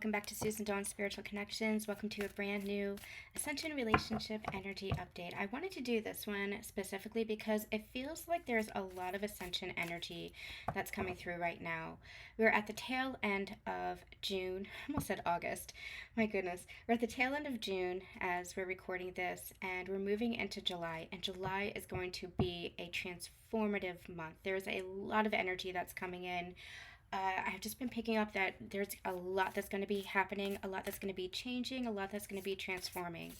welcome back to Susan Dawn's Spiritual Connections. Welcome to a brand new Ascension Relationship Energy Update. I wanted to do this one specifically because it feels like there's a lot of Ascension energy that's coming through right now. We're at the tail end of June. I almost said August. My goodness. We're at the tail end of June as we're recording this, and we're moving into July. And July is going to be a transformative month. There's a lot of energy that's coming in. I've just been picking up that there's a lot that's going to be happening, a lot that's going to be changing, a lot that's going to be transforming.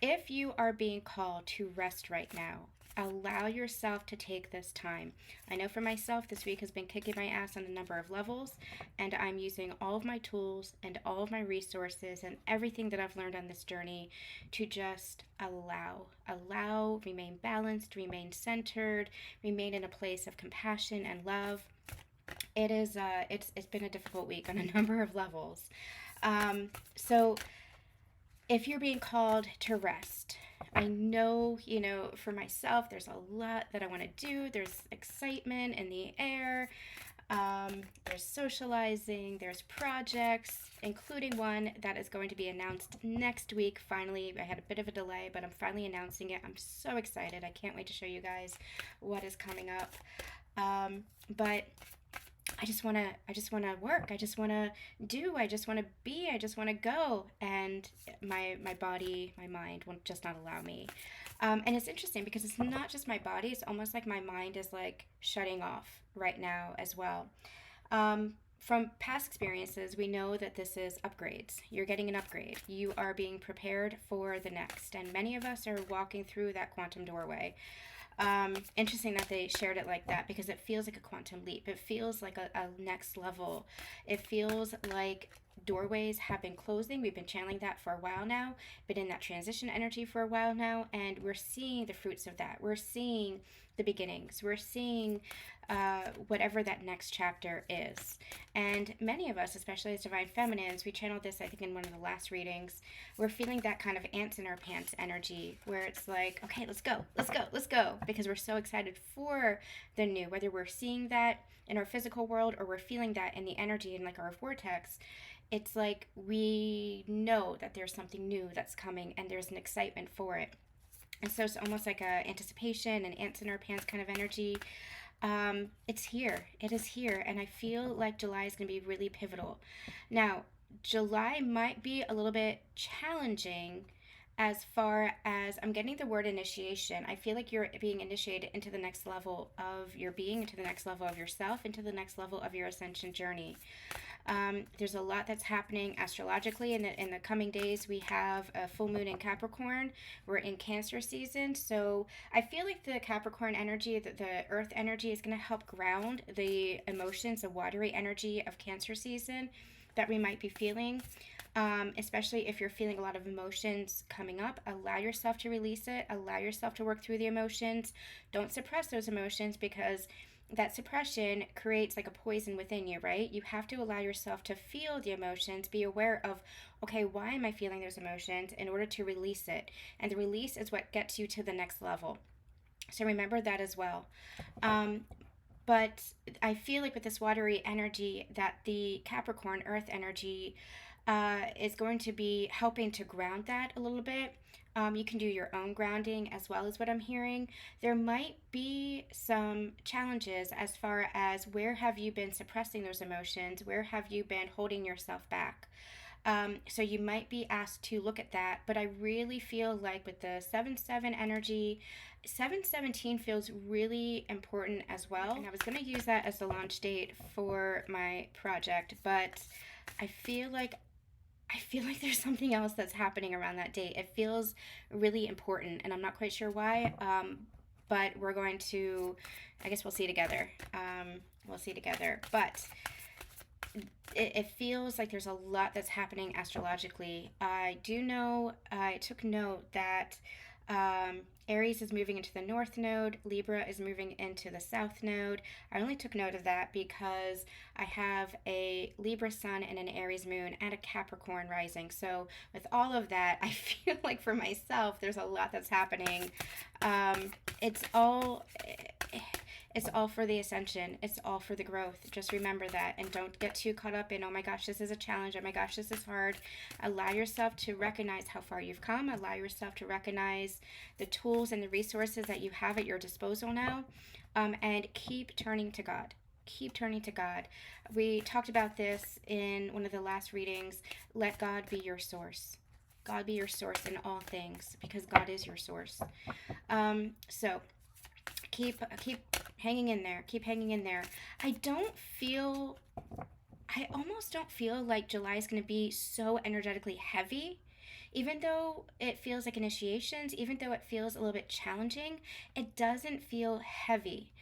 If you are being called to rest right now, allow yourself to take this time. I know for myself, this week has been kicking my ass on a number of levels, and I'm using all of my tools and all of my resources and everything that I've learned on this journey to just allow, remain balanced, remain centered, remain in a place of compassion and love. It's been a difficult week on a number of levels. So if you're being called to rest, I know, for myself, there's a lot that I want to do. There's excitement in the air. There's socializing, there's projects, including one that is going to be announced next week. Finally, I had a bit of a delay, but I'm finally announcing it. I'm so excited. I can't wait to show you guys what is coming up. But I just want to work. I just want to do. I just want to be. I just want to go. And my body, my mind will just not allow me. And it's interesting because it's not just my body. It's almost like my mind is like shutting off right now as well. From past experiences, we know that this is upgrades. You're getting an upgrade. You are being prepared for the next. And many of us are walking through that quantum doorway. Interesting that they shared it like that because it feels like a quantum leap. It feels like a next level. It feels like doorways have been closing. We've been channeling that for a while now, been in that transition energy for a while now, and we're seeing the fruits of that. We're seeing the beginnings. We're seeing whatever that next chapter is. And many of us, especially as Divine Feminines, we channeled this, I think, in one of the last readings. We're feeling that kind of ants in our pants energy where it's like, okay, let's go, because we're so excited for the new, whether we're seeing that in our physical world or we're feeling that in the energy in like our vortex. It's like we know that there's something new that's coming and there's an excitement for it. And so it's almost like a anticipation and ants in our pants kind of energy. It's here. It is here. And I feel like July is going to be really pivotal. Now, July might be a little bit challenging as far as I'm getting the word initiation. I feel like you're being initiated into the next level of your being, into the next level of yourself, into the next level of your ascension journey. There's a lot that's happening astrologically in the coming days. We have a full moon in Capricorn. We're in Cancer season. So I feel like the Capricorn energy, the earth energy is going to help ground the emotions, the watery energy of Cancer season that we might be feeling. Especially if you're feeling a lot of emotions coming up, allow yourself to release it. Allow yourself to work through the emotions. Don't suppress those emotions because that suppression creates like a poison within you, right? You have to allow yourself to feel the emotions, be aware of, okay, why am I feeling those emotions in order to release it? And the release is what gets you to the next level. So remember that as well. But I feel like with this watery energy that the Capricorn earth energy is going to be helping to ground that a little bit. You can do your own grounding as well as what I'm hearing. There might be some challenges as far as where have you been suppressing those emotions? Where have you been holding yourself back? So you might be asked to look at that, but I really feel like with the 7-7 energy, 7/17 feels really important as well. And I was going to use that as the launch date for my project, but I feel like there's something else that's happening around that date. It feels really important, and I'm not quite sure why, but we're going to, I guess we'll see together. But it feels like there's a lot that's happening astrologically. I do know, I took note that Aries is moving into the North Node. Libra is moving into the South Node. I only took note of that because I have a Libra Sun and an Aries Moon and a Capricorn rising. So with all of that, I feel like for myself, there's a lot that's happening. It's all for the ascension. It's all for the growth. Just remember that, and don't get too caught up in, oh my gosh, this is a challenge. Oh my gosh, this is hard. Allow yourself to recognize how far you've come. Allow yourself to recognize the tools and the resources that you have at your disposal now, and keep turning to God. Keep turning to God. We talked about this in one of the last readings. Let God be your source. God be your source in all things, because God is your source. So keep hanging in there. Keep hanging in there. I almost don't feel like July is going to be so energetically heavy. Even though it feels like initiations, even though it feels a little bit challenging, it doesn't feel heavy.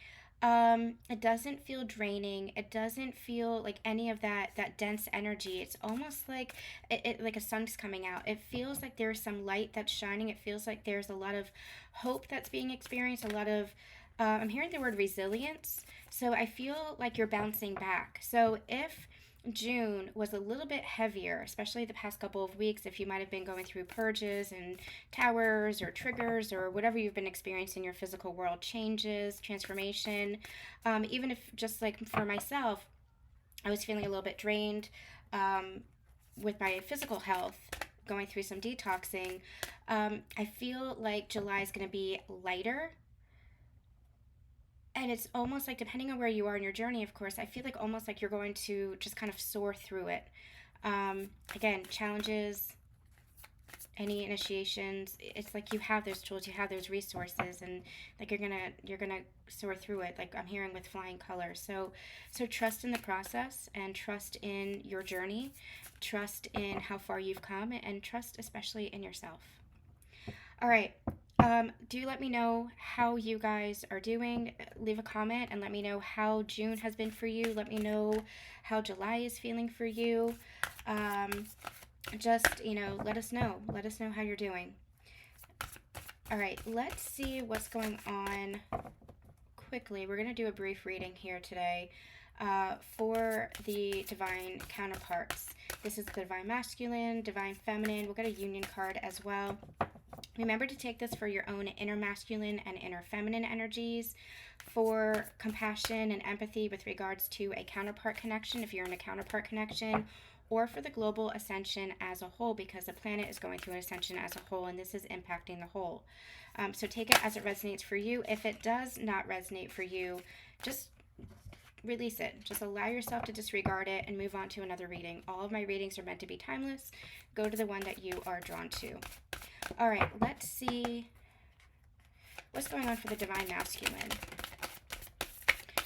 It doesn't feel draining. It doesn't feel like any of that dense energy. It's almost like like a sun's coming out. It feels like there's some light that's shining. It feels like there's a lot of hope that's being experienced. A lot of I'm hearing the word resilience. So I feel like you're bouncing back. So if June was a little bit heavier, especially the past couple of weeks, if you might have been going through purges and towers or triggers or whatever you've been experiencing in your physical world, changes, transformation, even if just like for myself, I was feeling a little bit drained with my physical health, going through some detoxing, I feel like July is going to be lighter. And it's almost like, depending on where you are in your journey, of course, I feel like almost like you're going to just kind of soar through it. Again, challenges, any initiations, it's like you have those tools, you have those resources, and like you're gonna soar through it. Like I'm hearing with flying colors. So trust in the process, and trust in your journey, trust in how far you've come, and trust especially in yourself. All right. Do let me know how you guys are doing. Leave a comment and let me know how June has been for you. Let me know how July is feeling for you. Just, let us know. Let us know how you're doing. All right, let's see what's going on quickly. We're going to do a brief reading here today for the divine counterparts. This is the divine masculine, divine feminine. We'll get a union card as well. Remember to take this for your own inner masculine and inner feminine energies, for compassion and empathy with regards to a counterpart connection, if you're in a counterpart connection, or for the global ascension as a whole, because the planet is going through an ascension as a whole, and this is impacting the whole. So take it as it resonates for you. If it does not resonate for you, just release it. Just allow yourself to disregard it and move on to another reading. All of my readings are meant to be timeless. Go to the one that you are drawn to. All right, let's see what's going on for the divine masculine.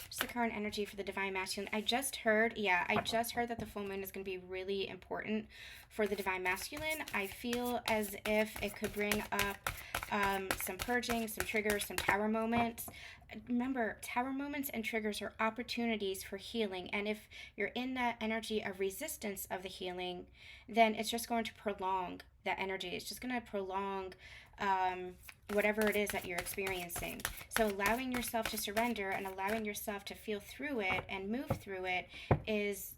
Just the current energy for the divine masculine. I just heard that the full moon is going to be really important for the divine masculine. I feel as if it could bring up some purging, some triggers, some tower moments. Remember, tower moments and triggers are opportunities for healing. And if you're in that energy of resistance of the healing, then it's just going to prolong that energy. It's just going to prolong whatever it is that you're experiencing. So allowing yourself to surrender and allowing yourself to feel through it and move through it is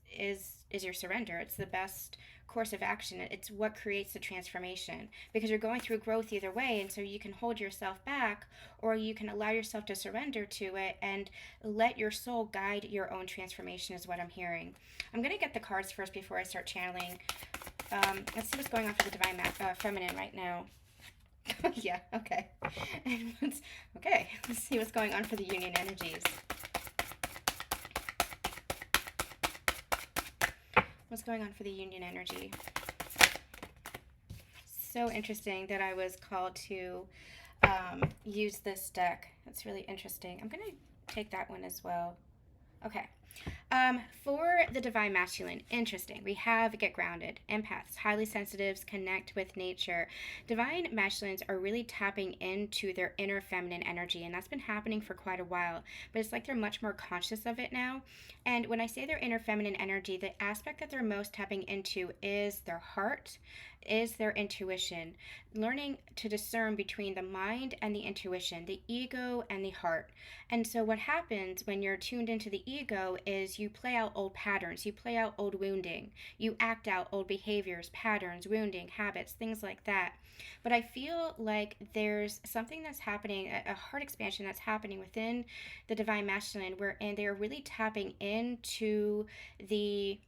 your surrender. It's the best course of action. It's what creates the transformation, because you're going through growth either way, and so you can hold yourself back, or you can allow yourself to surrender to it and let your soul guide your own transformation, is what I'm hearing. I'm going to get the cards first before I start channeling. Let's see what's going on for the divine feminine right now. Yeah, okay. And let's see what's going on for the union energies. What's going on for the union energy? So interesting that I was called to use this deck. That's really interesting. I'm going to take that one as well. Okay. For the divine masculine, interesting. We have get grounded, empaths, highly sensitives, connect with nature. Divine masculines are really tapping into their inner feminine energy, and that's been happening for quite a while, but it's like they're much more conscious of it now. And when I say their inner feminine energy, the aspect that they're most tapping into is their heart is their intuition, learning to discern between the mind and the intuition, the ego and the heart. And so, what happens when you're tuned into the ego is you play out old patterns, you play out old wounding, you act out old behaviors, patterns, wounding, habits, things like that. But I feel like there's something that's happening, a heart expansion that's happening within the divine masculine, wherein they're really tapping into the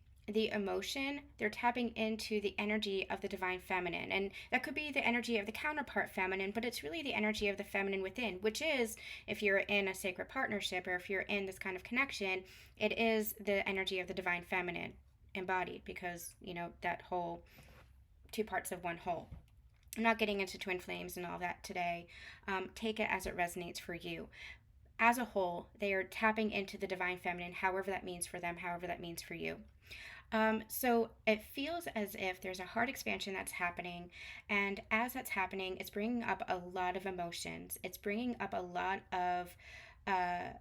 emotion. They're tapping into the energy of the divine feminine, and that could be the energy of the counterpart feminine, but it's really the energy of the feminine within, which is, if you're in a sacred partnership or if you're in this kind of connection, it is the energy of the divine feminine embodied, because that whole two parts of one whole. I'm not getting into twin flames and all that today. Take it as it resonates for you. As a whole, they are tapping into the divine feminine, however that means for them, however that means for you. So it feels as if there's a heart expansion that's happening, and as that's happening, it's bringing up a lot of emotions. It's bringing up a lot of uh,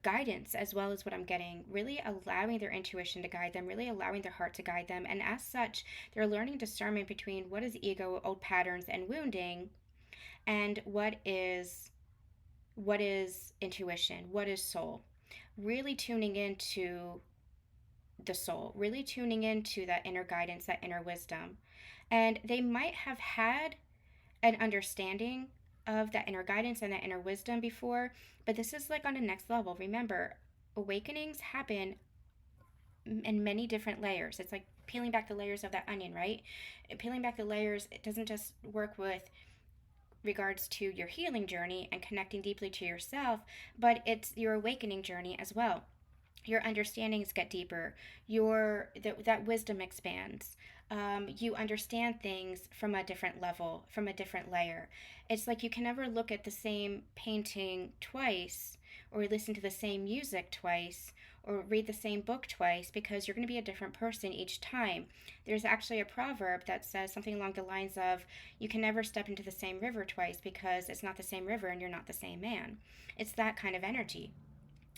guidance, as well as what I'm getting, really allowing their intuition to guide them, really allowing their heart to guide them, and as such, they're learning discernment between what is ego, old patterns, and wounding, and what is intuition, what is soul. Really tuning into the soul, really tuning into that inner guidance, that inner wisdom. And they might have had an understanding of that inner guidance and that inner wisdom before, but this is like on the next level. Remember, awakenings happen in many different layers. It's like peeling back the layers of that onion, right? Peeling back the layers, it doesn't just work with regards to your healing journey and connecting deeply to yourself, but it's your awakening journey as well. Your understandings get deeper, that wisdom expands. You understand things from a different level, from a different layer. It's like you can never look at the same painting twice, or listen to the same music twice, or read the same book twice, because you're going to be a different person each time. There's actually a proverb that says something along the lines of, you can never step into the same river twice, because it's not the same river and you're not the same man. It's that kind of energy.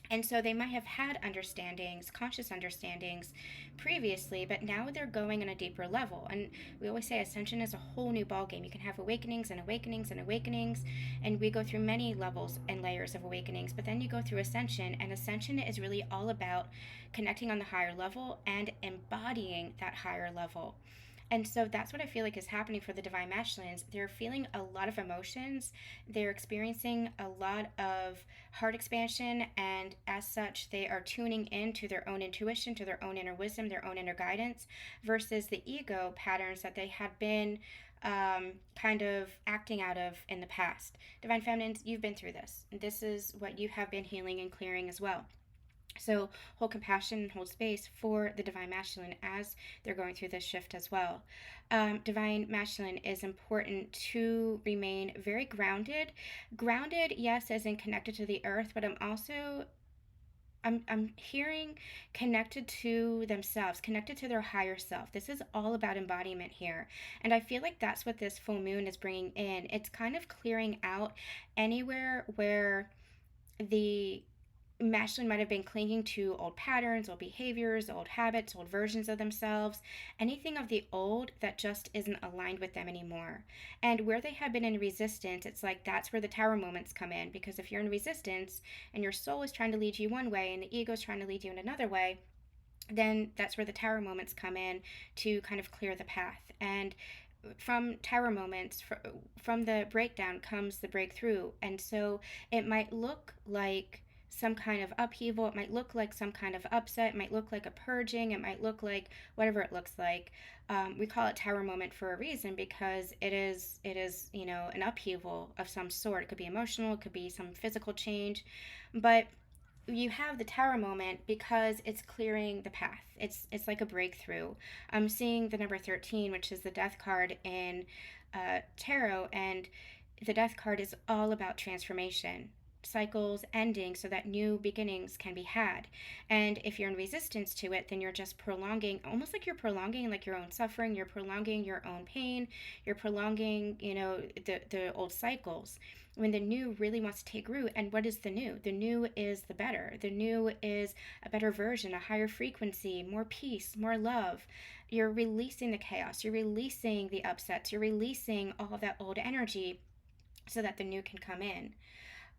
And so they might have had understandings, conscious understandings previously, but now they're going on a deeper level. And we always say ascension is a whole new ballgame. You can have awakenings and awakenings and awakenings, and we go through many levels and layers of awakenings, but then you go through ascension, and ascension is really all about connecting on the higher level and embodying that higher level. And so that's what I feel like is happening for the divine masculines. They're feeling a lot of emotions. They're experiencing a lot of heart expansion, and as such, they are tuning into their own intuition, to their own inner wisdom, their own inner guidance, versus the ego patterns that they had been kind of acting out of in the past. Divine feminines, you've been through this. This is what you have been healing and clearing as well. So hold compassion and hold space for the divine masculine as they're going through this shift as well. Divine masculine is important to remain very grounded. Grounded, yes, as in connected to the earth, but I'm hearing connected to themselves, connected to their higher self. This is all about embodiment here. And I feel like that's what this full moon is bringing in. It's kind of clearing out anywhere where the masculine might have been clinging to old patterns, old behaviors, old habits, old versions of themselves, anything of the old that just isn't aligned with them anymore. And where they have been in resistance, it's like that's where the tower moments come in. Because if you're in resistance and your soul is trying to lead you one way and the ego is trying to lead you in another way, then that's where the tower moments come in to kind of clear the path. And from tower moments, from the breakdown comes the breakthrough. And so it might look like some kind of upheaval, it might look like some kind of upset, it might look like a purging, it might look like whatever it looks like. We call it tower moment for a reason, because it is an upheaval of some sort. It could be emotional, it could be some physical change, but you have the tower moment because it's clearing the path. It's like a breakthrough. I'm seeing the number 13, which is the death card in tarot, and the death card is all about transformation. cycles ending so that new beginnings can be had. And if you're in resistance to it, then you're just prolonging, almost like you're prolonging like your own suffering, you're prolonging your own pain, you're prolonging, the old cycles. When the new really wants to take root, and what is the new? The new is the better. The new is a better version, a higher frequency, more peace, more love. You're releasing the chaos, you're releasing the upsets, you're releasing all of that old energy so that the new can come in.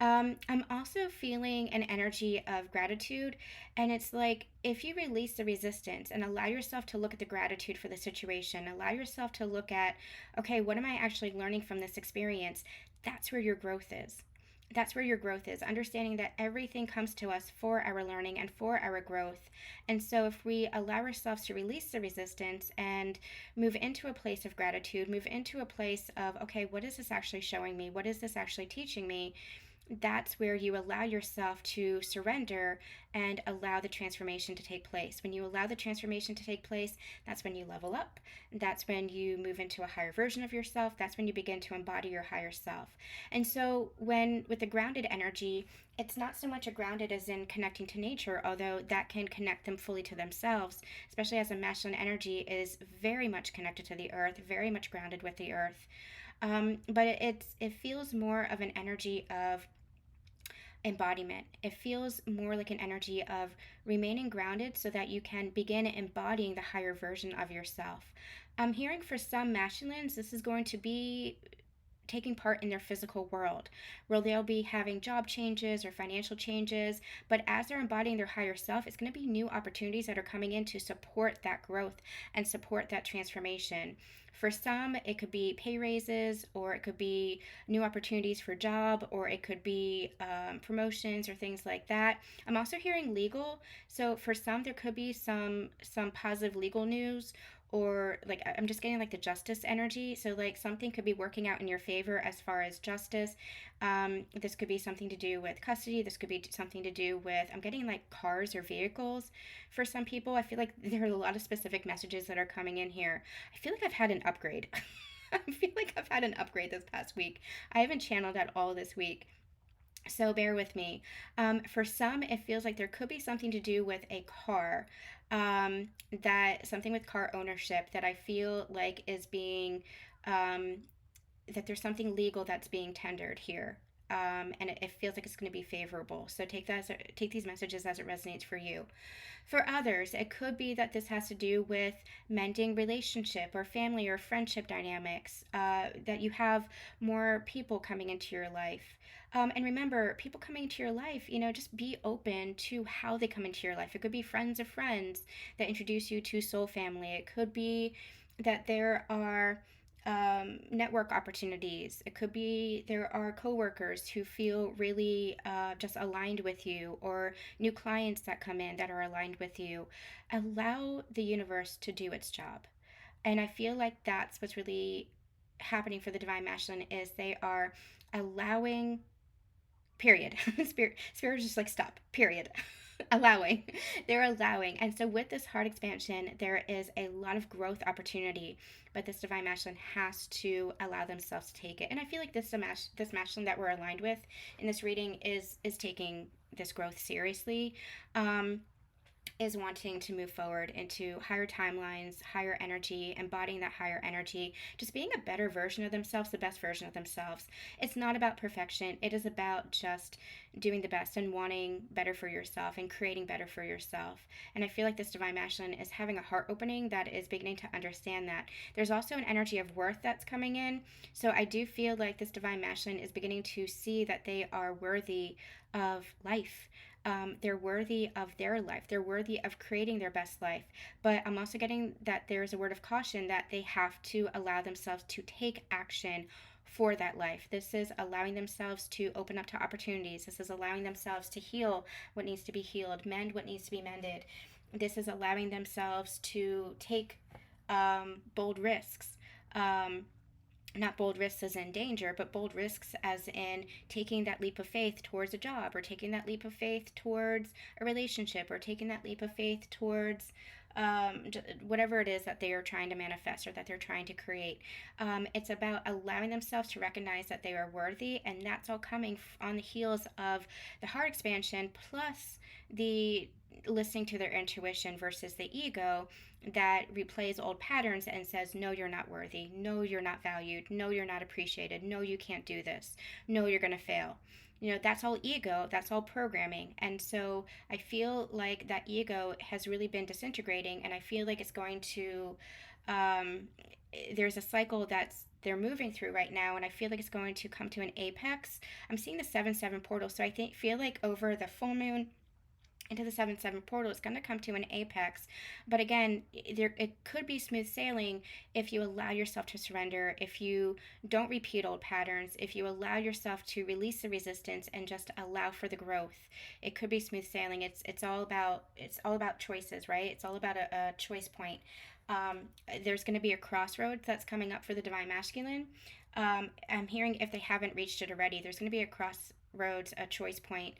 I'm also feeling an energy of gratitude, and it's like if you release the resistance and allow yourself to look at the gratitude for the situation, allow yourself to look at, okay, what am I actually learning from this experience? That's where your growth is. That's where your growth is, understanding that everything comes to us for our learning and for our growth. And so, if we allow ourselves to release the resistance and move into a place of gratitude, move into a place of, okay, what is this actually showing me? What is this actually teaching me? That's where you allow yourself to surrender and allow the transformation to take place. When you allow the transformation to take place, that's when you level up. That's when you move into a higher version of yourself. That's when you begin to embody your higher self. And so, when with the grounded energy, it's not so much a grounded as in connecting to nature, although that can connect them fully to themselves, especially as a masculine energy is very much connected to the earth, very much grounded with the earth. But it feels more of an energy of embodiment. It feels more like an energy of remaining grounded so that you can begin embodying the higher version of yourself. I'm hearing for some masculines, this is going to be taking part in their physical world, where they'll be having job changes or financial changes. But as they're embodying their higher self, it's going to be new opportunities that are coming in to support that growth and support that transformation. For some, it could be pay raises, or it could be new opportunities for job, or it could be promotions or things like that. I'm also hearing legal. So for some, there could be some positive legal news, or like I'm just getting like the justice energy. So like something could be working out in your favor as far as justice. This could be something to do with custody. This could be something to do with, I'm getting like cars or vehicles for some people. I feel like there are a lot of specific messages that are coming in here. I feel like I've had an upgrade. I feel like I've had an upgrade this past week. I haven't channeled at all this week, so bear with me. For some, it feels like there could be something to do with a car, that something with car ownership that I feel like is being, um, that there's something legal that's being tendered here. And it feels like it's going to be favorable. So take these messages as it resonates for you. For others, it could be that this has to do with mending relationship or family or friendship dynamics, that you have more people coming into your life. And remember, people coming into your life, just be open to how they come into your life. It could be friends of friends that introduce you to soul family. It could be that there are network opportunities. It could be there are coworkers who feel really just aligned with you, or new clients that come in that are aligned with you. Allow the universe to do its job. And I feel like that's what's really happening for the divine masculine is they are allowing, period. Spirit is just like stop, period. Allowing, they're allowing. And so with this heart expansion, there is a lot of growth opportunity, but this divine masculine has to allow themselves to take it. And I feel like this masculine that we're aligned with in this reading is taking this growth seriously. Is wanting to move forward into higher timelines, higher energy, embodying that higher energy, just being a better version of themselves, the best version of themselves. It's not about perfection. It is about just doing the best and wanting better for yourself and creating better for yourself. And I feel like this divine masculine is having a heart opening that is beginning to understand that. There's also an energy of worth that's coming in. So I do feel like this divine masculine is beginning to see that they are worthy of life. They're worthy of their life. They're worthy of creating their best life. But I'm also getting that there's a word of caution that they have to allow themselves to take action for that life. This is allowing themselves to open up to opportunities. This is allowing themselves to heal what needs to be healed, mend what needs to be mended. This is allowing themselves to take bold risks. Not bold risks as in danger, but bold risks as in taking that leap of faith towards a job, or taking that leap of faith towards a relationship, or taking that leap of faith towards whatever it is that they are trying to manifest or that they're trying to create. It's about allowing themselves to recognize that they are worthy, and that's all coming on the heels of the heart expansion plus the listening to their intuition versus the ego that replays old patterns and says, no, you're not worthy. No, you're not valued. No, you're not appreciated. No, you can't do this. No, you're going to fail. That's all ego, that's all programming. And so I feel like that ego has really been disintegrating, and I feel like it's going to, um, there's a cycle that's they're moving through right now, and I feel like it's going to come to an apex. I'm seeing the 7-7 portal, so I feel like over the full moon into the 7-7 portal, it's going to come to an apex. But again, it could be smooth sailing if you allow yourself to surrender, if you don't repeat old patterns, if you allow yourself to release the resistance and just allow for the growth. It could be smooth sailing. It's all about choices, right? It's all about a choice point. There's going to be a crossroads that's coming up for the divine masculine. I'm hearing, if they haven't reached it already, there's going to be a crossroads, a choice point,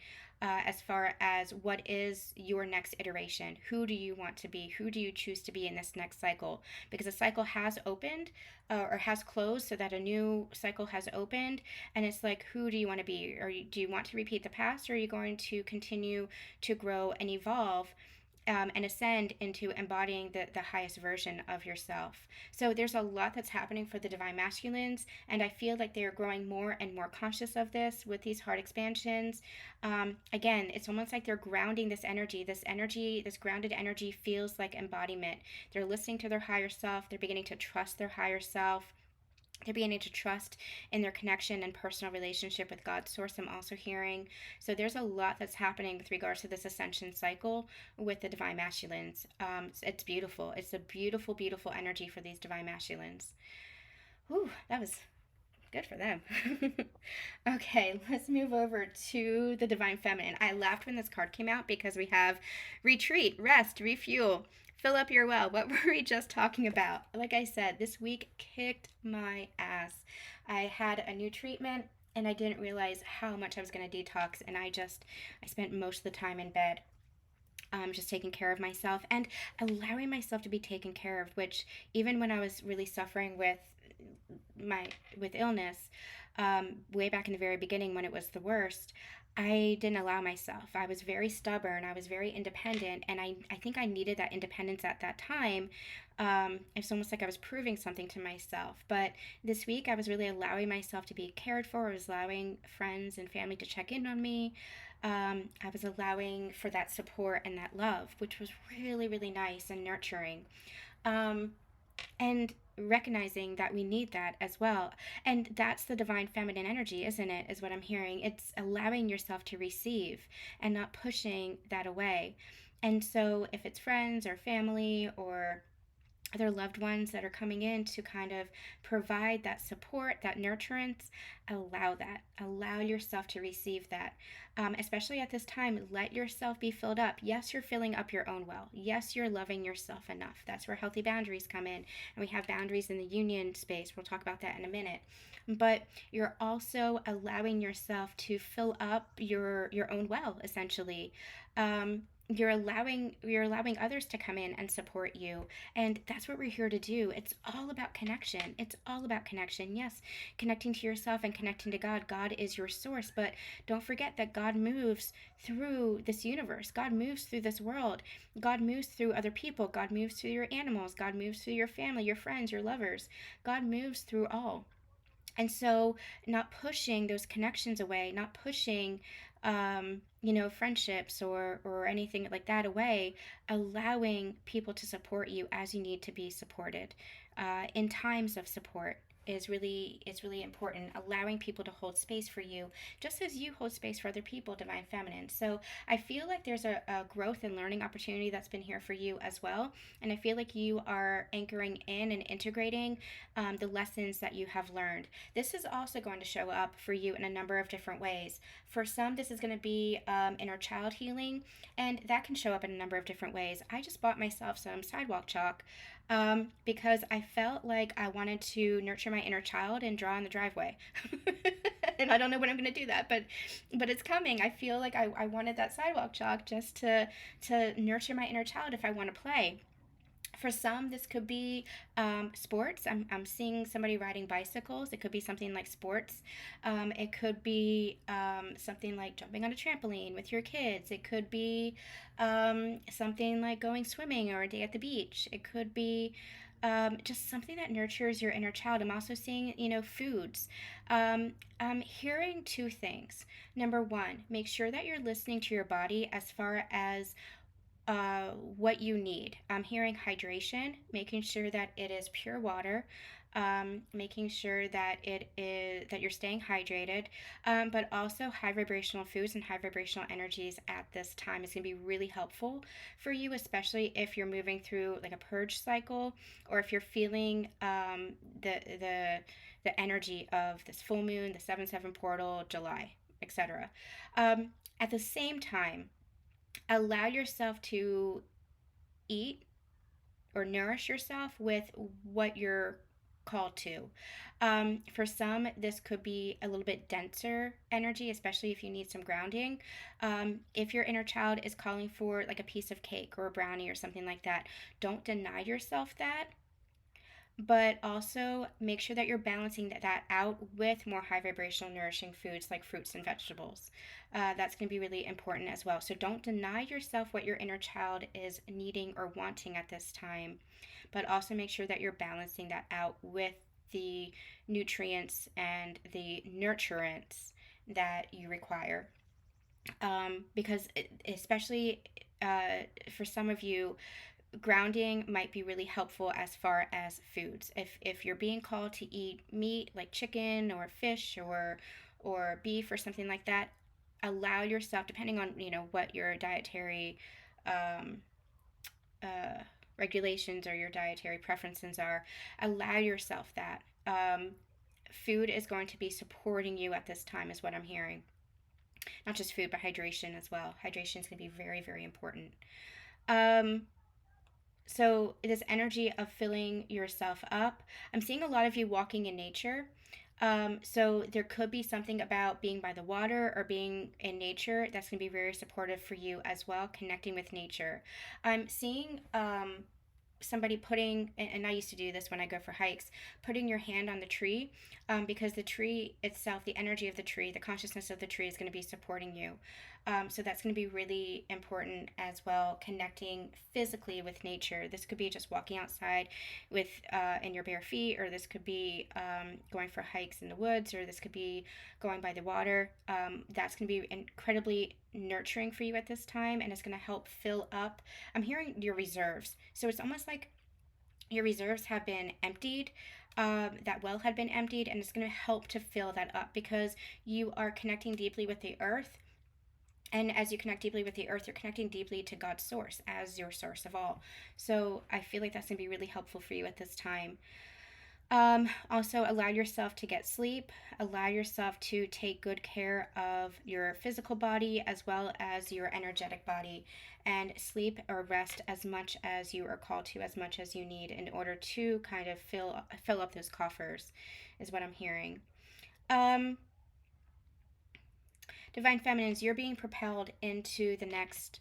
as far as what is your next iteration. Who do you want to be? Who do you choose to be in this next cycle? Because a cycle has opened, or has closed, so that a new cycle has opened. And it's like, who do you want to be? Do you want to repeat the past, or are you going to continue to grow and evolve, and ascend into embodying the highest version of yourself? So there's a lot that's happening for the divine masculines, and I feel like they're growing more and more conscious of this with these heart expansions. Again, it's almost like they're grounding this energy. This grounded energy feels like embodiment. They're listening to their higher self. They're beginning to trust their higher self. They're beginning to trust in their connection and personal relationship with God's source, I'm also hearing. So there's a lot that's happening with regards to this ascension cycle with the divine masculines. It's beautiful. It's a beautiful, beautiful energy for these divine masculines. Whew, that was good for them. Okay, let's move over to the divine feminine. I laughed when this card came out because we have retreat, rest, refuel, fill up your well. What were we just talking about? Like I said, this week kicked my ass. I had a new treatment, and I didn't realize how much I was going to detox, and I spent most of the time in bed. Just taking care of myself and allowing myself to be taken care of, which even when I was really suffering with illness, way back in the very beginning when it was the worst, I didn't allow myself. I was very stubborn. I was very independent, and I think I needed that independence at that time. It's almost like I was proving something to myself. But this week, I was really allowing myself to be cared for. I was allowing friends and family to check in on me. I was allowing for that support and that love, which was really, really nice and nurturing. Um, and recognizing that we need that as well. And that's the divine feminine energy, isn't it? Is what I'm hearing. It's allowing yourself to receive and not pushing that away. And so if it's friends or family or other loved ones that are coming in to kind of provide that support, that nurturance, allow that. Allow yourself to receive that. Especially at this time, let yourself be filled up. Yes, you're filling up your own well. Yes, you're loving yourself enough. That's where healthy boundaries come in. And we have boundaries in the union space. We'll talk about that in a minute. But you're also allowing yourself to fill up your own well, essentially. You're allowing others to come in and support you, and that's what we're here to do. It's all about connection. It's all about connection. Yes, connecting to yourself and connecting to God. God is your source, but don't forget that God moves through this universe. God moves through this world. God moves through other people. God moves through your animals. God moves through your family, your friends, your lovers. God moves through all. And so not pushing those connections away, not pushing friendships or anything like that away, allowing people to support you as you need to be supported, in times of support, is really important. Allowing people to hold space for you just as you hold space for other people, divine feminine. So I feel like there's a growth and learning opportunity that's been here for you as well, and I feel like you are anchoring in and integrating the lessons that you have learned. This is also going to show up for you in a number of different ways. For some, this is going to be inner child healing, and that can show up in a number of different ways. I just bought myself some sidewalk chalk, because I felt like I wanted to nurture my inner child and draw in the driveway. And I don't know when I'm going to do that, but it's coming. I feel like I wanted that sidewalk chalk just to nurture my inner child if I want to play. For some, this could be sports. I'm seeing somebody riding bicycles. It could be something like sports. It could be something like jumping on a trampoline with your kids. It could be something like going swimming or a day at the beach. It could be just something that nurtures your inner child. I'm also seeing, foods. I'm hearing two things. Number one, make sure that you're listening to your body as far as what you need. I'm hearing hydration, making sure that it is pure water, making sure that it is that you're staying hydrated, but also high vibrational foods and high vibrational energies at this time is going to be really helpful for you, especially if you're moving through like a purge cycle, or if you're feeling the energy of this full moon, the 7/7 portal, July, etc. At the same time, allow yourself to eat or nourish yourself with what you're called to. For some, this could be a little bit denser energy, especially if you need some grounding. If your inner child is calling for like a piece of cake or a brownie or something like that, don't deny yourself that, but also make sure that you're balancing that out with more high vibrational nourishing foods like fruits and vegetables. That's going to be really important as well. So don't deny yourself what your inner child is needing or wanting at this time, but also make sure that you're balancing that out with the nutrients and the nurturants that you require. Because especially for some of you, grounding might be really helpful as far as foods. If you're being called to eat meat like chicken or fish or beef or something like that, allow yourself, depending on what your dietary um, uh, regulations or your dietary preferences are, allow yourself that. Food is going to be supporting you at this time, is what I'm hearing. Not just food, but hydration as well. Hydration is going to be very, very important. Um, so this energy of filling yourself up, I'm seeing a lot of you walking in nature. So there could be something about being by the water or being in nature that's going to be very supportive for you as well, connecting with nature. I'm seeing somebody putting, and I used to do this when I go for hikes, putting your hand on the tree, because the tree itself, the energy of the tree, the consciousness of the tree is going to be supporting you. So that's going to be really important as well, connecting physically with nature. This could be just walking outside with in your bare feet, or this could be going for hikes in the woods, or this could be going by the water. That's going to be incredibly nurturing for you at this time, and it's going to help fill up. I'm hearing your reserves. So it's almost like your reserves have been emptied. That well had been emptied, and it's going to help to fill that up because you are connecting deeply with the earth. And as you connect deeply with the earth, you're connecting deeply to God's source as your source of all. So I feel like that's going to be really helpful for you at this time. Also, allow yourself to get sleep. Allow yourself to take good care of your physical body as well as your energetic body, and sleep or rest as much as you are called to, as much as you need in order to kind of fill up those coffers, is what I'm hearing. Divine Feminines, you're being propelled into the next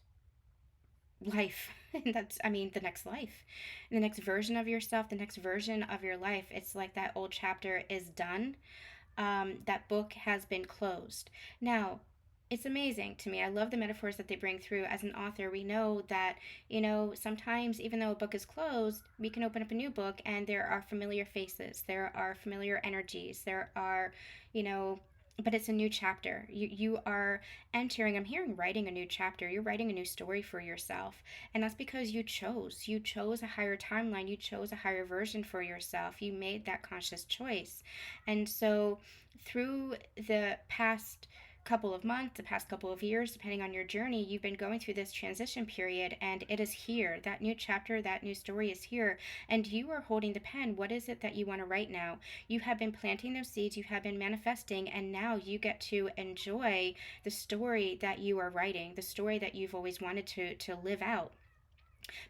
life. And the next life, the next version of yourself, the next version of your life. It's like that old chapter is done. That book has been closed. Now, it's amazing to me. I love the metaphors that they bring through. As an author, we know that, sometimes even though a book is closed, we can open up a new book and there are familiar faces, there are familiar energies, there are, but it's a new chapter. You are entering, I'm hearing writing a new chapter. You're writing a new story for yourself. And that's because you chose a higher timeline. You chose a higher version for yourself. You made that conscious choice. And so through the past couple of months, the past couple of years, depending on your journey, you've been going through this transition period, and it is here. That new chapter, that new story is here, and you are holding the pen. What is it that you want to write now? You have been planting those seeds, you have been manifesting, and now you get to enjoy the story that you are writing, the story that you've always wanted to live out,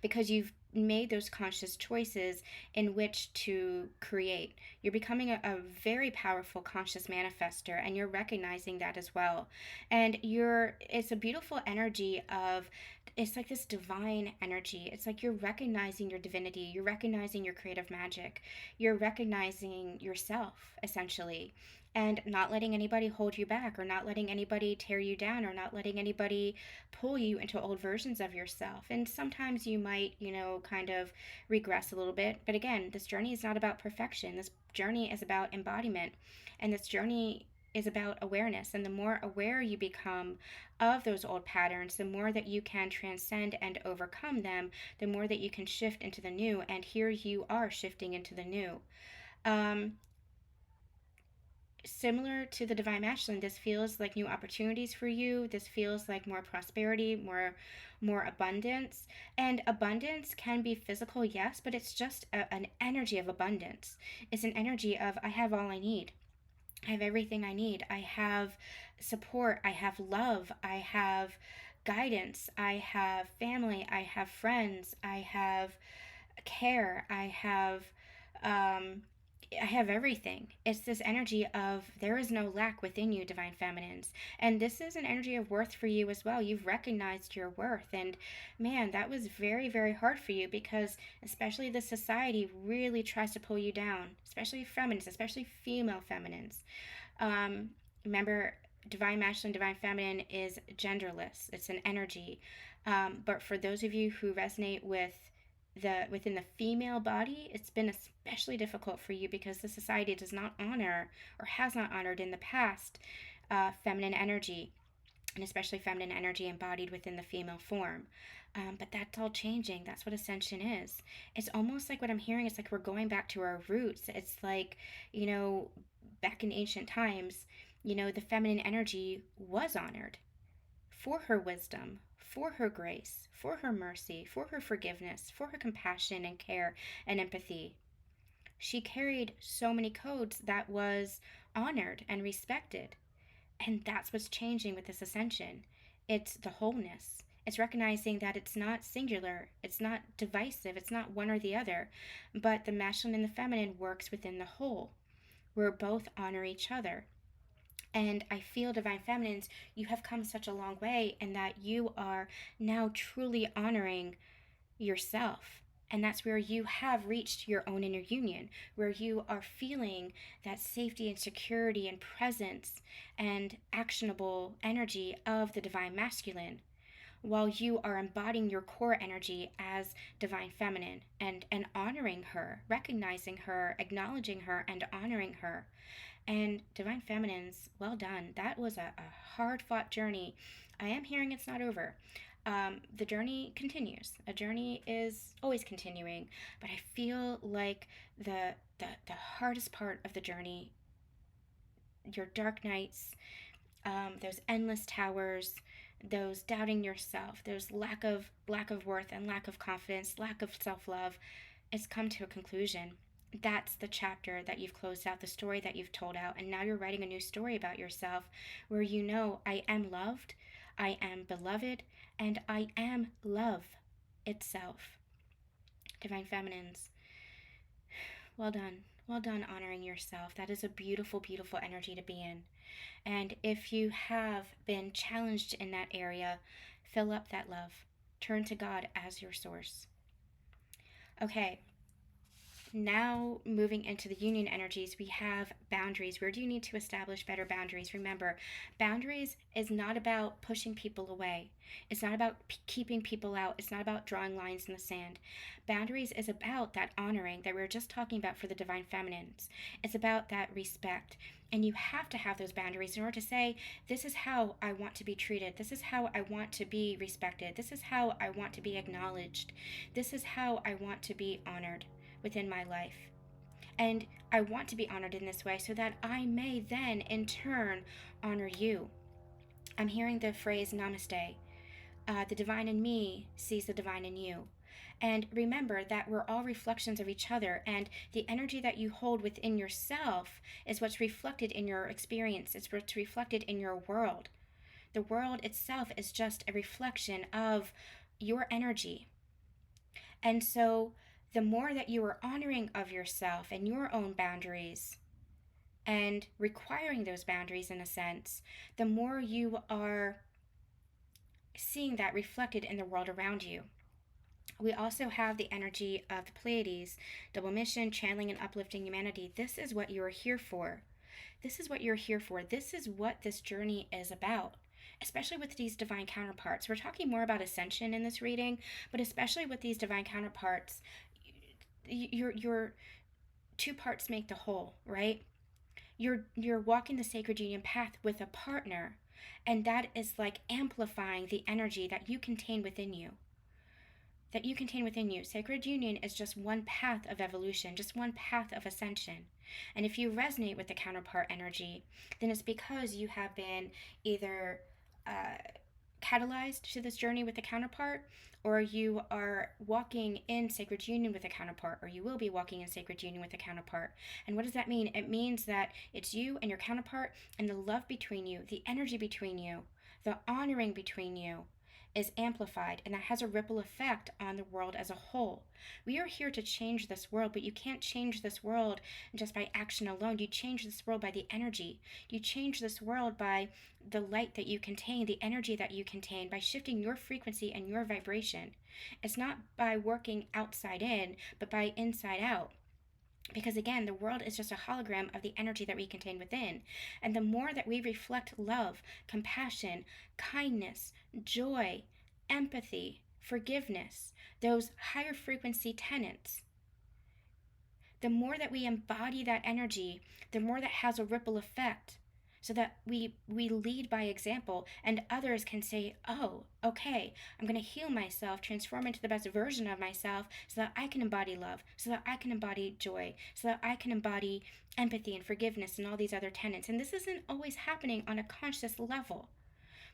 because you've made those conscious choices in which to create. You're becoming a very powerful conscious manifester, and you're recognizing that as well. And it's a beautiful energy of it's like this divine energy. It's like you're recognizing your divinity, you're recognizing your creative magic, you're recognizing yourself, essentially, and not letting anybody hold you back, or not letting anybody tear you down, or not letting anybody pull you into old versions of yourself. And sometimes you might, kind of regress a little bit. But again, this journey is not about perfection. This journey is about embodiment. And this journey is about awareness. And the more aware you become of those old patterns, the more that you can transcend and overcome them, the more that you can shift into the new. And here you are shifting into the new. Um, Similar to the divine masculine, this feels like new opportunities for you. This feels like more prosperity, more abundance. And abundance can be physical, yes, but it's just an energy of abundance. It's an energy of, I have all I need. I have everything I need. I have support. I have love. I have guidance. I have family. I have friends. I have care. Um, I have everything. It's this energy of there is no lack within you, divine feminines. And this is an energy of worth for you as well. You've recognized your worth. And man, that was very, very hard for you, because especially the society really tries to pull you down, especially feminines, especially female feminines. Remember, divine masculine, divine feminine is genderless. It's an energy. But for those of you who resonate with within the female body, it's been especially difficult for you because the society does not honor, or has not honored in the past, feminine energy, and especially feminine energy embodied within the female form. But that's all changing. That's what Ascension is. It's almost like what I'm hearing is like we're going back to our roots. It's like, back in ancient times, the feminine energy was honored for her wisdom, for her grace, for her mercy, for her forgiveness, for her compassion and care and empathy. She carried so many codes that was honored and respected. And that's what's changing with this ascension. It's the wholeness. It's recognizing that it's not singular, it's not divisive, it's not one or the other, but the masculine and the feminine works within the whole, where both honor each other. And I feel, divine feminines, you have come such a long way, and that you are now truly honoring yourself. And that's where you have reached your own inner union, where you are feeling that safety and security and presence and actionable energy of the divine masculine, while you are embodying your core energy as divine feminine, and honoring her, recognizing her, acknowledging her, and honoring her. And divine feminines, well done. That was a hard fought journey. I am hearing it's not over. The journey continues. A journey is always continuing, but I feel like the hardest part of the journey, your dark nights, those endless towers, those doubting yourself, those lack of worth and lack of confidence, lack of self love, it's come to a conclusion. That's the chapter that you've closed out, the story that you've told out, and now you're writing a new story about yourself, where I am loved, I am beloved, and I am love itself. Divine feminines, well done. Well done honoring yourself. That is a beautiful, beautiful energy to be in. And if you have been challenged in that area, fill up that love. Turn to God as your source. Okay, now moving into the union energies, we have boundaries. Where do you need to establish better boundaries? Remember, boundaries is not about pushing people away. It's not about keeping people out. It's not about drawing lines in the sand. Boundaries is about that honoring that we were just talking about for the divine feminines. It's about that respect. And you have to have those boundaries in order to say, this is how I want to be treated. This is how I want to be respected. This is how I want to be acknowledged. This is how I want to be honored within my life. And I want to be honored in this way so that I may then, in turn, honor you. I'm hearing the phrase namaste. The divine in me sees the divine in you. And remember that we're all reflections of each other, and the energy that you hold within yourself is what's reflected in your experience. It's what's reflected in your world. The world itself is just a reflection of your energy. And so the more that you are honoring of yourself and your own boundaries and requiring those boundaries in a sense, the more you are seeing that reflected in the world around you. We also have the energy of the Pleiades, double mission, channeling and uplifting humanity. This is what you are here for. This is what you're here for. This is what this journey is about, especially with these divine counterparts. We're talking more about ascension in this reading, but especially with these divine counterparts, your two parts make the whole, right? You're walking the sacred union path with a partner, and that is like amplifying the energy that you contain within you. Sacred union is just one path of evolution, just one path of ascension. And if you resonate with the counterpart energy, then it's because you have been either catalyzed to this journey with the counterpart, or you are walking in sacred union with a counterpart, or you will be walking in sacred union with a counterpart. And what does that mean? It means that it's you and your counterpart, and the love between you, the energy between you, the honoring between you is amplified, and that has a ripple effect on the world as a whole. We are here to change this world, but you can't change this world just by action alone. You change this world by the energy. You change this world by the light that you contain, the energy that you contain, by shifting your frequency and your vibration. It's not by working outside in, but by inside out. Because again, the world is just a hologram of the energy that we contain within. And the more that we reflect love, compassion, kindness, joy, empathy, forgiveness, those higher frequency tenets, the more that we embody that energy, the more that has a ripple effect, so that we lead by example, and others can say, oh, okay, I'm going to heal myself, transform into the best version of myself, so that I can embody love, so that I can embody joy, so that I can embody empathy and forgiveness and all these other tenets. And this isn't always happening on a conscious level,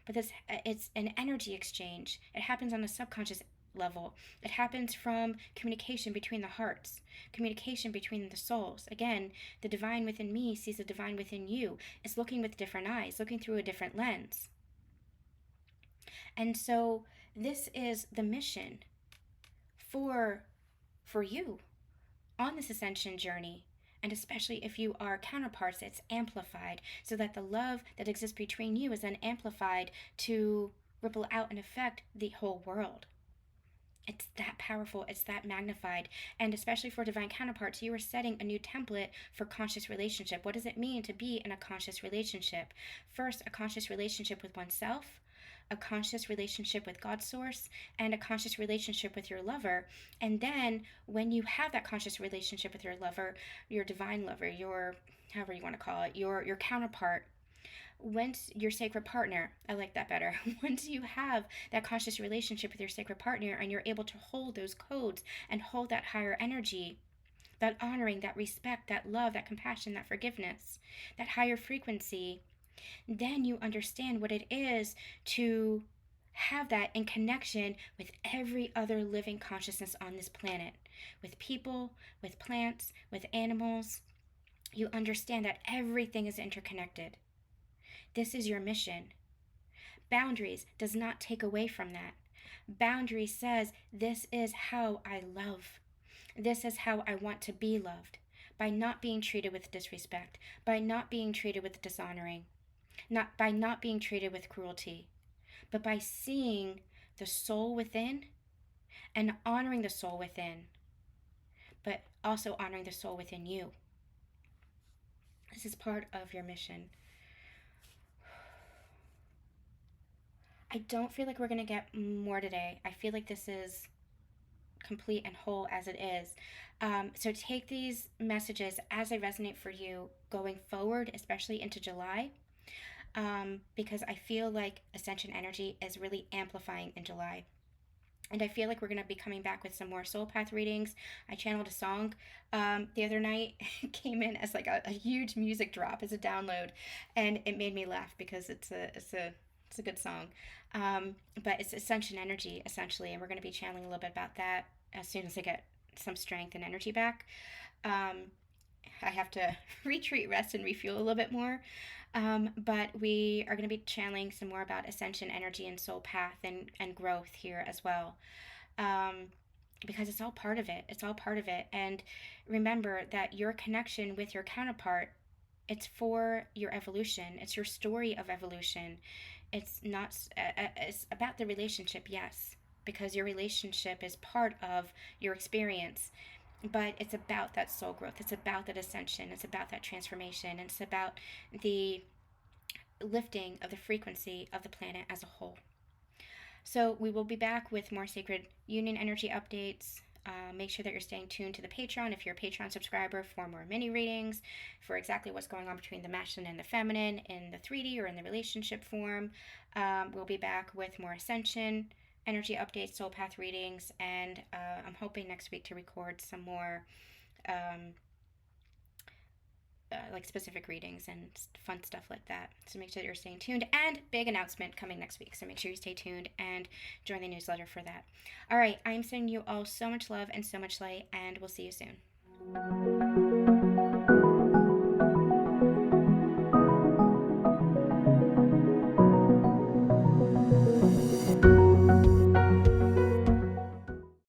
but it's an energy exchange. It happens on a subconscious level. It happens from communication between the hearts, communication between the souls. Again, the divine within me sees the divine within you. It's looking with different eyes, looking through a different lens. And so this is the mission for you on this ascension journey. And especially if you are counterparts, it's amplified, so that the love that exists between you is then amplified to ripple out and affect the whole world. It's that powerful, it's that magnified. And especially for divine counterparts, you are setting a new template for conscious relationship. What does it mean to be in a conscious relationship? First, a conscious relationship with oneself, a conscious relationship with God's source, and a conscious relationship with your lover. And then when you have that conscious relationship with your lover, your divine lover, your, however you want to call it, your counterpart, once your sacred partner, I like that better. Once you have that conscious relationship with your sacred partner, and you're able to hold those codes and hold that higher energy, that honoring, that respect, that love, that compassion, that forgiveness, that higher frequency, then you understand what it is to have that in connection with every other living consciousness on this planet, with people, with plants, with animals. You understand that everything is interconnected. This is your mission. Boundaries does not take away from that. Boundary says, this is how I love. This is how I want to be loved. By not being treated with disrespect, by not being treated with dishonoring, by not being treated with cruelty, but by seeing the soul within and honoring the soul within, but also honoring the soul within you. This is part of your mission. I don't feel like we're going to get more today. I feel like this is complete and whole as it is. So take these messages as they resonate for you going forward, especially into July, because I feel like Ascension energy is really amplifying in July. And I feel like we're going to be coming back with some more soul path readings. I channeled a song the other night. It came in as like a huge music drop as a download, and it made me laugh because it's a good song. But it's Ascension energy, essentially, and we're going to be channeling a little bit about that as soon as I get some strength and energy back. I have to retreat, rest, and refuel a little bit more. But we are going to be channeling some more about Ascension energy and soul path and growth here as well. Because it's all part of it. It's all part of it. And remember that your connection with your counterpart, it's for your evolution. It's your story of evolution. It's not, it's about the relationship, yes, because your relationship is part of your experience, but it's about that soul growth. It's about that ascension. It's about that transformation. It's about the lifting of the frequency of the planet as a whole. So we will be back with more Sacred Union energy updates. Make sure that you're staying tuned to the Patreon if you're a Patreon subscriber for more mini readings for exactly what's going on between the masculine and the feminine in the 3D or in the relationship form. We'll be back with more Ascension energy updates, soul path readings, and I'm hoping next week to record some more um, like specific readings and fun stuff like that. So make sure that you're staying tuned. And big announcement coming next week. So make sure you stay tuned and join the newsletter for that. All right, I'm sending you all so much love and so much light, and we'll see you soon.